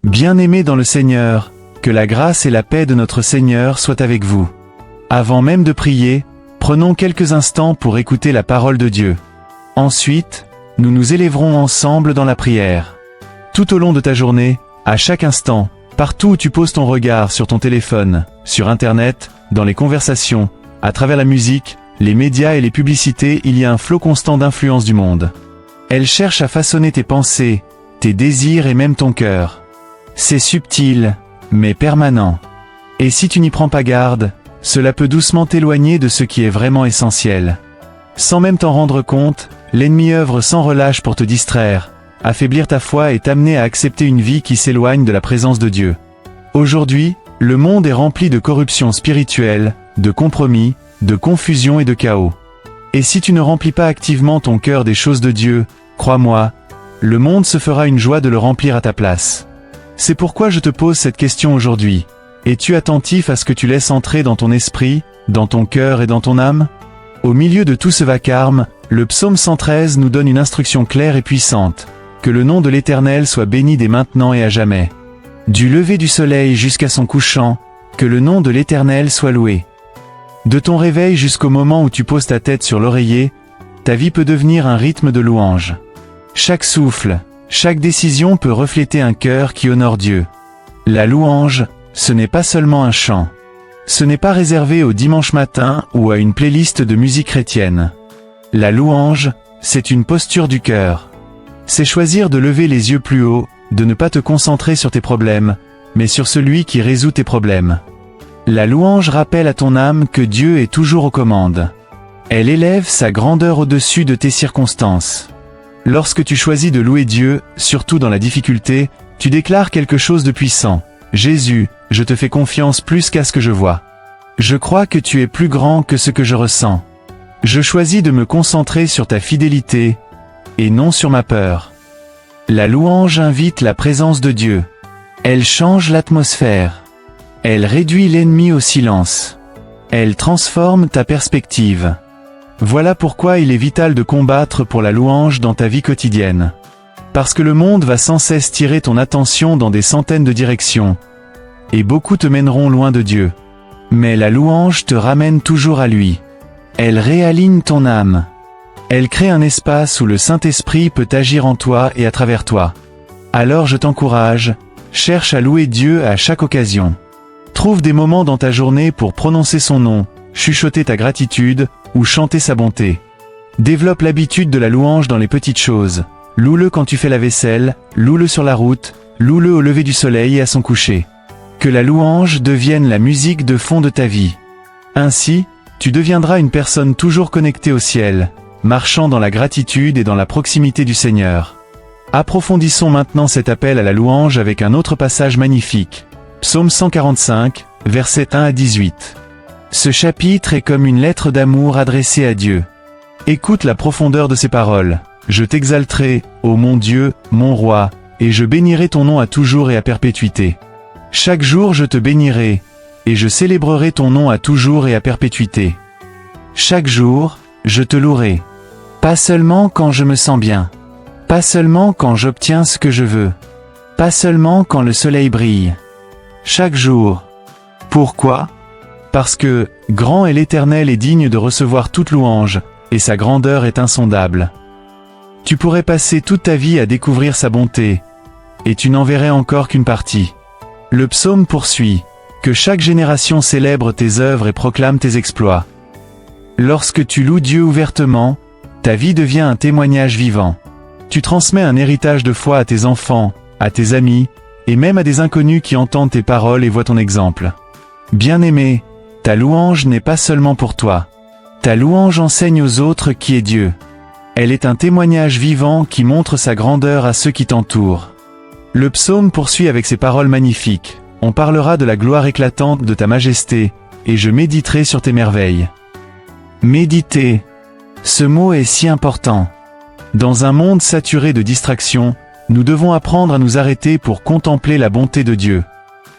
Bien-aimés dans le Seigneur, que la grâce et la paix de notre Seigneur soient avec vous. Avant même de prier, prenons quelques instants pour écouter la parole de Dieu. Ensuite, nous nous élèverons ensemble dans la prière. Tout au long de ta journée, à chaque instant, partout où tu poses ton regard sur ton téléphone, sur Internet, dans les conversations, à travers la musique, les médias et les publicités, il y a un flot constant d'influence du monde. Elle cherche à façonner tes pensées, tes désirs et même ton cœur. C'est subtil, mais permanent. Et si tu n'y prends pas garde, cela peut doucement t'éloigner de ce qui est vraiment essentiel. Sans même t'en rendre compte, l'ennemi œuvre sans relâche pour te distraire, affaiblir ta foi et t'amener à accepter une vie qui s'éloigne de la présence de Dieu. Aujourd'hui, le monde est rempli de corruption spirituelle, de compromis, de confusion et de chaos. Et si tu ne remplis pas activement ton cœur des choses de Dieu, crois-moi, le monde se fera une joie de le remplir à ta place. C'est pourquoi je te pose cette question aujourd'hui. Es-tu attentif à ce que tu laisses entrer dans ton esprit, dans ton cœur et dans ton âme? Au milieu de tout ce vacarme, le psaume 113 nous donne une instruction claire et puissante. Que le nom de l'Éternel soit béni dès maintenant et à jamais. Du lever du soleil jusqu'à son couchant, que le nom de l'Éternel soit loué. De ton réveil jusqu'au moment où tu poses ta tête sur l'oreiller, ta vie peut devenir un rythme de louange. Chaque souffle, chaque décision peut refléter un cœur qui honore Dieu. La louange, ce n'est pas seulement un chant. Ce n'est pas réservé au dimanche matin ou à une playlist de musique chrétienne. La louange, c'est une posture du cœur. C'est choisir de lever les yeux plus haut, de ne pas te concentrer sur tes problèmes, mais sur celui qui résout tes problèmes. La louange rappelle à ton âme que Dieu est toujours aux commandes. Elle élève sa grandeur au-dessus de tes circonstances. Lorsque tu choisis de louer Dieu, surtout dans la difficulté, tu déclares quelque chose de puissant. Jésus, je te fais confiance plus qu'à ce que je vois. Je crois que tu es plus grand que ce que je ressens. Je choisis de me concentrer sur ta fidélité, et non sur ma peur. La louange invite la présence de Dieu. Elle change l'atmosphère. Elle réduit l'ennemi au silence. Elle transforme ta perspective. Voilà pourquoi il est vital de combattre pour la louange dans ta vie quotidienne. Parce que le monde va sans cesse tirer ton attention dans des centaines de directions. Et beaucoup te mèneront loin de Dieu. Mais la louange te ramène toujours à lui. Elle réaligne ton âme. Elle crée un espace où le Saint-Esprit peut agir en toi et à travers toi. Alors je t'encourage, cherche à louer Dieu à chaque occasion. Trouve des moments dans ta journée pour prononcer son nom, chuchoter ta gratitude, ou chanter sa bonté. Développe l'habitude de la louange dans les petites choses. Loue-le quand tu fais la vaisselle, loue-le sur la route, loue-le au lever du soleil et à son coucher. Que la louange devienne la musique de fond de ta vie. Ainsi, tu deviendras une personne toujours connectée au ciel, marchant dans la gratitude et dans la proximité du Seigneur. Approfondissons maintenant cet appel à la louange avec un autre passage magnifique. Psaume 145, versets 1 à 18. Ce chapitre est comme une lettre d'amour adressée à Dieu. Écoute la profondeur de ces paroles. Je t'exalterai, ô mon Dieu, mon roi, et je bénirai ton nom à toujours et à perpétuité. Chaque jour je te bénirai, et je célébrerai ton nom à toujours et à perpétuité. Chaque jour, je te louerai. Pas seulement quand je me sens bien. Pas seulement quand j'obtiens ce que je veux. Pas seulement quand le soleil brille. Chaque jour. Pourquoi ? Parce que, grand est l'Éternel et digne de recevoir toute louange, et sa grandeur est insondable. Tu pourrais passer toute ta vie à découvrir sa bonté, et tu n'en verrais encore qu'une partie. Le psaume poursuit, que chaque génération célèbre tes œuvres et proclame tes exploits. Lorsque tu loues Dieu ouvertement, ta vie devient un témoignage vivant. Tu transmets un héritage de foi à tes enfants, à tes amis, et même à des inconnus qui entendent tes paroles et voient ton exemple. Bien-aimé, ta louange n'est pas seulement pour toi. Ta louange enseigne aux autres qui est Dieu. Elle est un témoignage vivant qui montre sa grandeur à ceux qui t'entourent. Le psaume poursuit avec ces paroles magnifiques. On parlera de la gloire éclatante de ta majesté, et je méditerai sur tes merveilles. Méditer. Ce mot est si important. Dans un monde saturé de distractions, nous devons apprendre à nous arrêter pour contempler la bonté de Dieu.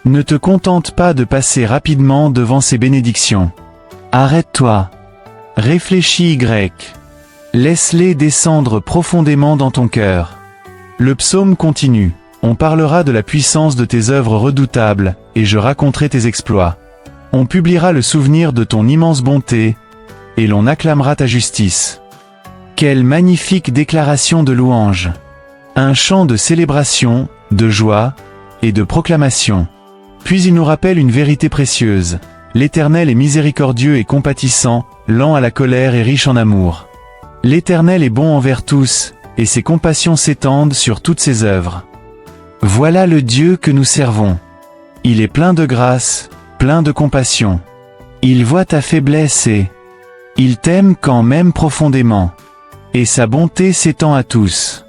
Ne te contente pas de passer rapidement devant ses bénédictions. Arrête-toi. Réfléchis Laisse-les descendre profondément dans ton cœur. Le psaume continue. On parlera de la puissance de tes œuvres redoutables, et je raconterai tes exploits. On publiera le souvenir de ton immense bonté, et l'on acclamera ta justice. Quelle magnifique déclaration de louange! Un chant de célébration, de joie, et de proclamation. Puis il nous rappelle une vérité précieuse. L'Éternel est miséricordieux et compatissant, lent à la colère et riche en amour. L'Éternel est bon envers tous, et ses compassions s'étendent sur toutes ses œuvres. Voilà le Dieu que nous servons. Il est plein de grâce, plein de compassion. Il voit ta faiblesse et il t'aime quand même profondément. Et sa bonté s'étend à tous.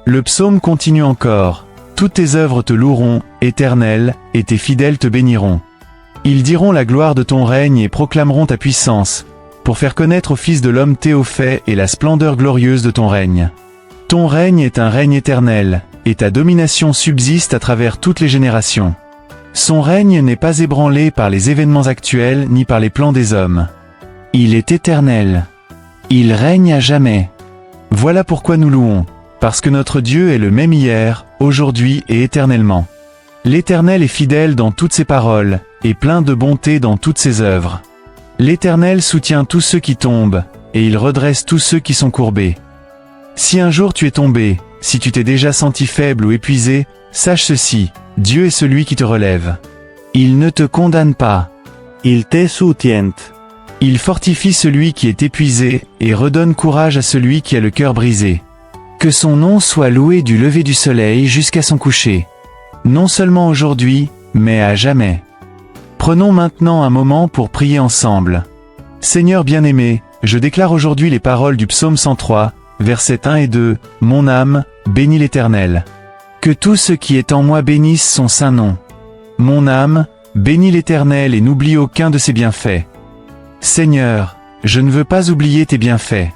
Le psaume continue encore. Toutes tes œuvres te loueront, Éternel, et tes fidèles te béniront. Ils diront la gloire de ton règne et proclameront ta puissance, pour faire connaître au Fils de l'homme tes faits et la splendeur glorieuse de ton règne. Ton règne est un règne éternel, et ta domination subsiste à travers toutes les générations. Son règne n'est pas ébranlé par les événements actuels ni par les plans des hommes. Il est éternel. Il règne à jamais. Voilà pourquoi nous louons, parce que notre Dieu est le même hier, aujourd'hui et éternellement. L'Éternel est fidèle dans toutes ses paroles, et plein de bonté dans toutes ses œuvres. L'Éternel soutient tous ceux qui tombent, et il redresse tous ceux qui sont courbés. Si un jour tu es tombé, si tu t'es déjà senti faible ou épuisé, sache ceci, Dieu est celui qui te relève. Il ne te condamne pas. Il te soutient. Il fortifie celui qui est épuisé, et redonne courage à celui qui a le cœur brisé. Que son nom soit loué du lever du soleil jusqu'à son coucher. Non seulement aujourd'hui, mais à jamais. Prenons maintenant un moment pour prier ensemble. Seigneur bien-aimé, je déclare aujourd'hui les paroles du psaume 103, versets 1 et 2, « Mon âme, bénis l'Éternel. Que tout ce qui est en moi bénisse son saint nom. Mon âme, bénis l'Éternel et n'oublie aucun de ses bienfaits. Seigneur, je ne veux pas oublier tes bienfaits.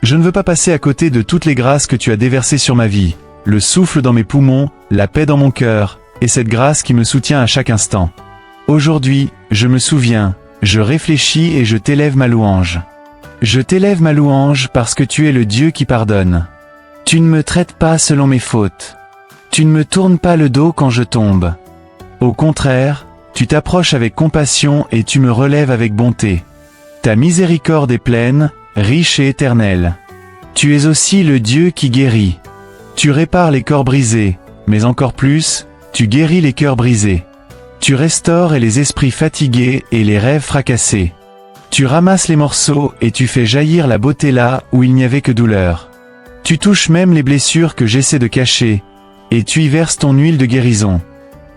Je ne veux pas passer à côté de toutes les grâces que tu as déversées sur ma vie, le souffle dans mes poumons, la paix dans mon cœur, et cette grâce qui me soutient à chaque instant. Aujourd'hui, je me souviens, je réfléchis et je t'élève ma louange. Je t'élève ma louange parce que tu es le Dieu qui pardonne. Tu ne me traites pas selon mes fautes. Tu ne me tournes pas le dos quand je tombe. Au contraire, tu t'approches avec compassion et tu me relèves avec bonté. Ta miséricorde est pleine, riche et éternelle. Tu es aussi le Dieu qui guérit. Tu répares les corps brisés, mais encore plus, tu guéris les cœurs brisés. Tu restaures les esprits fatigués et les rêves fracassés. Tu ramasses les morceaux et tu fais jaillir la beauté là où il n'y avait que douleur. Tu touches même les blessures que j'essaie de cacher, et tu y verses ton huile de guérison.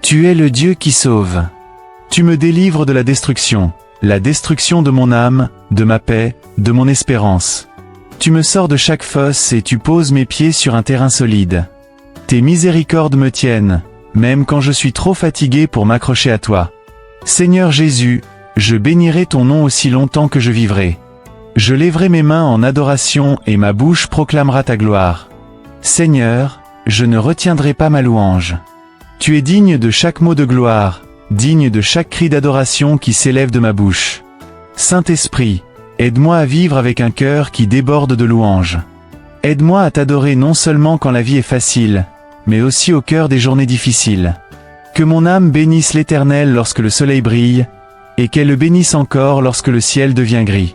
Tu es le Dieu qui sauve. Tu me délivres de la destruction de mon âme, de ma paix, de mon espérance. Tu me sors de chaque fosse et tu poses mes pieds sur un terrain solide. Tes miséricordes me tiennent, même quand je suis trop fatigué pour m'accrocher à toi. Seigneur Jésus, je bénirai ton nom aussi longtemps que je vivrai. Je lèverai mes mains en adoration et ma bouche proclamera ta gloire. Seigneur, je ne retiendrai pas ma louange. Tu es digne de chaque mot de gloire, digne de chaque cri d'adoration qui s'élève de ma bouche. Saint-Esprit, aide-moi à vivre avec un cœur qui déborde de louanges. Aide-moi à t'adorer non seulement quand la vie est facile, mais aussi au cœur des journées difficiles. Que mon âme bénisse l'Éternel lorsque le soleil brille, et qu'elle le bénisse encore lorsque le ciel devient gris.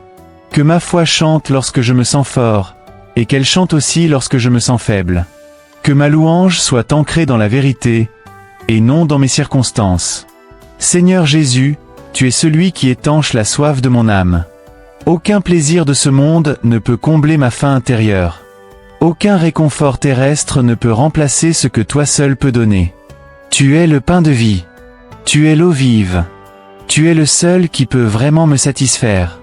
Que ma foi chante lorsque je me sens fort, et qu'elle chante aussi lorsque je me sens faible. Que ma louange soit ancrée dans la vérité, et non dans mes circonstances. Seigneur Jésus, tu es celui qui étanche la soif de mon âme. Aucun plaisir de ce monde ne peut combler ma faim intérieure. Aucun réconfort terrestre ne peut remplacer ce que toi seul peux donner. Tu es le pain de vie. Tu es l'eau vive. Tu es le seul qui peut vraiment me satisfaire.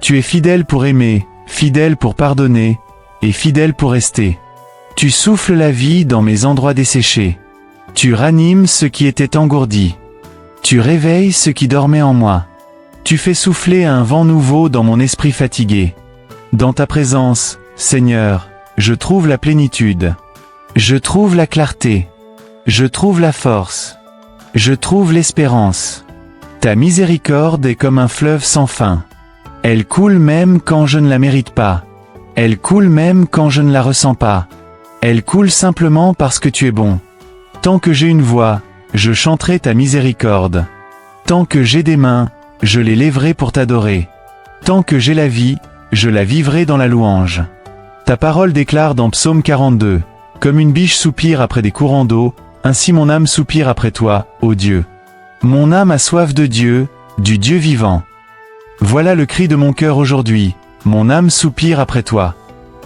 Tu es fidèle pour aimer, fidèle pour pardonner, et fidèle pour rester. Tu souffles la vie dans mes endroits desséchés. Tu ranimes ce qui était engourdi. Tu réveilles ce qui dormait en moi. Tu fais souffler un vent nouveau dans mon esprit fatigué. Dans ta présence, Seigneur, je trouve la plénitude. Je trouve la clarté. Je trouve la force. Je trouve l'espérance. Ta miséricorde est comme un fleuve sans fin. Elle coule même quand je ne la mérite pas. Elle coule même quand je ne la ressens pas. Elle coule simplement parce que tu es bon. Tant que j'ai une voix, je chanterai ta miséricorde. Tant que j'ai des mains, je les lèverai pour t'adorer. Tant que j'ai la vie, je la vivrai dans la louange. Ta parole déclare dans Psaume 42, « Comme une biche soupire après des courants d'eau, ainsi mon âme soupire après toi, ô Dieu. Mon âme a soif de Dieu, du Dieu vivant. » Voilà le cri de mon cœur aujourd'hui, mon âme soupire après toi.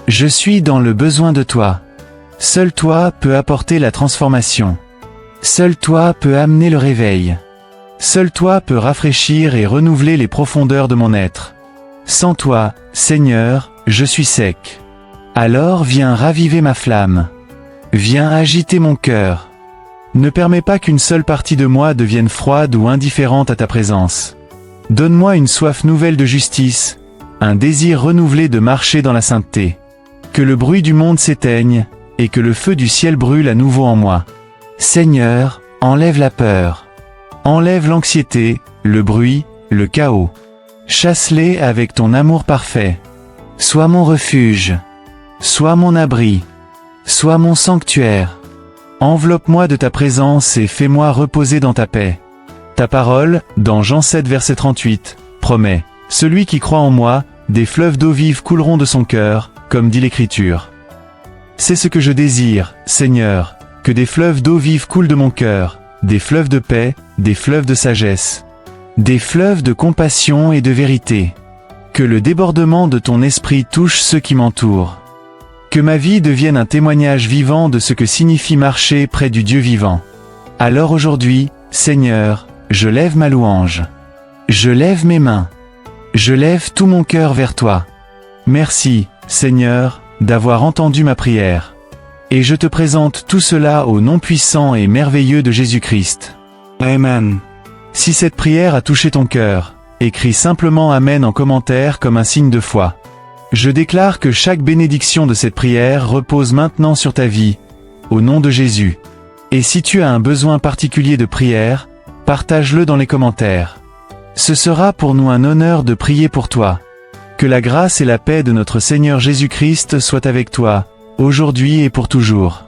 Je suis dans le besoin de toi. Seul toi peux apporter la transformation. Seul toi peux amener le réveil. Seul toi peux rafraîchir et renouveler les profondeurs de mon être. Sans toi, Seigneur, je suis sec. Alors viens raviver ma flamme. Viens agiter mon cœur. Ne permets pas qu'une seule partie de moi devienne froide ou indifférente à ta présence. Donne-moi une soif nouvelle de justice, un désir renouvelé de marcher dans la sainteté. Que le bruit du monde s'éteigne, et que le feu du ciel brûle à nouveau en moi. Seigneur, enlève la peur. Enlève l'anxiété, le bruit, le chaos. Chasse-les avec ton amour parfait. Sois mon refuge. Sois mon abri. Sois mon sanctuaire. Enveloppe-moi de ta présence et fais-moi reposer dans ta paix. Ta parole, dans Jean 7 verset 38, promet, « Celui qui croit en moi, des fleuves d'eau vive couleront de son cœur, comme dit l'Écriture. » C'est ce que je désire, Seigneur, que des fleuves d'eau vive coulent de mon cœur, des fleuves de paix, des fleuves de sagesse, des fleuves de compassion et de vérité. Que le débordement de ton esprit touche ceux qui m'entourent. Que ma vie devienne un témoignage vivant de ce que signifie marcher près du Dieu vivant. Alors aujourd'hui, Seigneur, je lève ma louange. Je lève mes mains. Je lève tout mon cœur vers toi. Merci, Seigneur, d'avoir entendu ma prière. Et je te présente tout cela au nom puissant et merveilleux de Jésus-Christ. Amen. Si cette prière a touché ton cœur, écris simplement Amen en commentaire comme un signe de foi. Je déclare que chaque bénédiction de cette prière repose maintenant sur ta vie, au nom de Jésus. Et si tu as un besoin particulier de prière, partage-le dans les commentaires. Ce sera pour nous un honneur de prier pour toi. Que la grâce et la paix de notre Seigneur Jésus-Christ soient avec toi, aujourd'hui et pour toujours.